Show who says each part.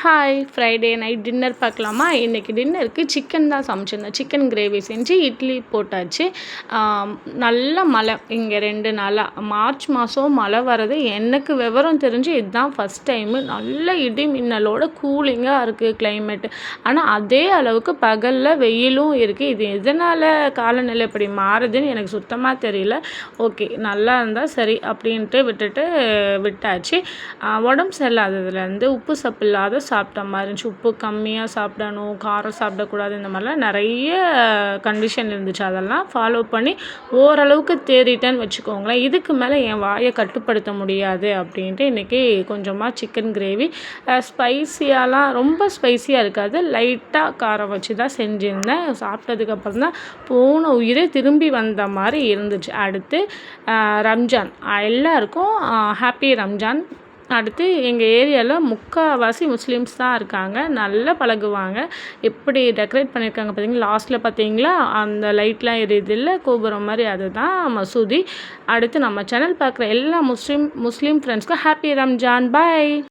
Speaker 1: Hi, Friday night dinner பார்க்கலாமா? இன்றைக்கி டின்னருக்கு சிக்கன் தான் சமைச்சிருந்தேன். சிக்கன் கிரேவி செஞ்சு இட்லி போட்டாச்சு. நல்ல மழை இங்கே 2 நாளாக. மார்ச் மாதம் மழை வர்றது எனக்கு விவரம் தெரிஞ்சு இதுதான் ஃபஸ்ட் டைமு. நல்ல இடி மின்னலோட கூலிங்காக இருக்குது கிளைமேட்டு. ஆனால் அதே அளவுக்கு பகலில் வெயிலும் இருக்குது. இது எதனால் காலநிலை இப்படி மாறுதுன்னு எனக்கு சுத்தமாக தெரியல. ஓகே, நல்லா இருந்தால் சரி அப்படின்ட்டு விட்டாச்சு. உடம்பு சரியில்லாததுலேருந்து உப்பு சப்பு இல்லாத சாப்பிட்ட மாதிரி இருந்துச்சு. உப்பு கம்மியாக சாப்பிடணும், காரம் சாப்பிடக்கூடாது, இந்த மாதிரிலாம் நிறைய கண்டிஷன் இருந்துச்சு. அதெல்லாம் ஃபாலோ பண்ணி ஓரளவுக்கு தேறிட்டேன்னு வச்சுக்கோங்களேன். இதுக்கு மேலே என் வாயை கட்டுப்படுத்த முடியாது அப்படின்ட்டு இன்றைக்கி கொஞ்சமாக சிக்கன் கிரேவி ஸ்பைஸியாலாம் ரொம்ப ஸ்பைஸியாக இருக்காது, லைட்டாக காரம் வச்சு தான் செஞ்சுருந்தேன். சாப்பிட்டதுக்கப்புறம் தான் போன உயிரே திரும்பி வந்த மாதிரி இருந்துச்சு. அடுத்து ரம்ஜான் எல்லாருக்கும் ஹாப்பி ரம்ஜான். அடுத்து எங்கள் ஏரியாவில் முக்கால்வாசி முஸ்லீம்ஸ் தான் இருக்காங்க. நல்லா பழகுவாங்க. எப்படி டெக்கரேட் பண்ணியிருக்காங்க பார்த்தீங்களா, லாஸ்ட்டில் பார்த்தீங்களா அந்த லைட்லாம் எரியுதில்ல கோபுரம் மாதிரி, அதுதான் மசூதி. அடுத்து நம்ம சேனல் பார்க்குற எல்லா முஸ்லீம் ஃப்ரெண்ட்ஸ்க்கும் ஹாப்பி ரம்ஜான். பாய்.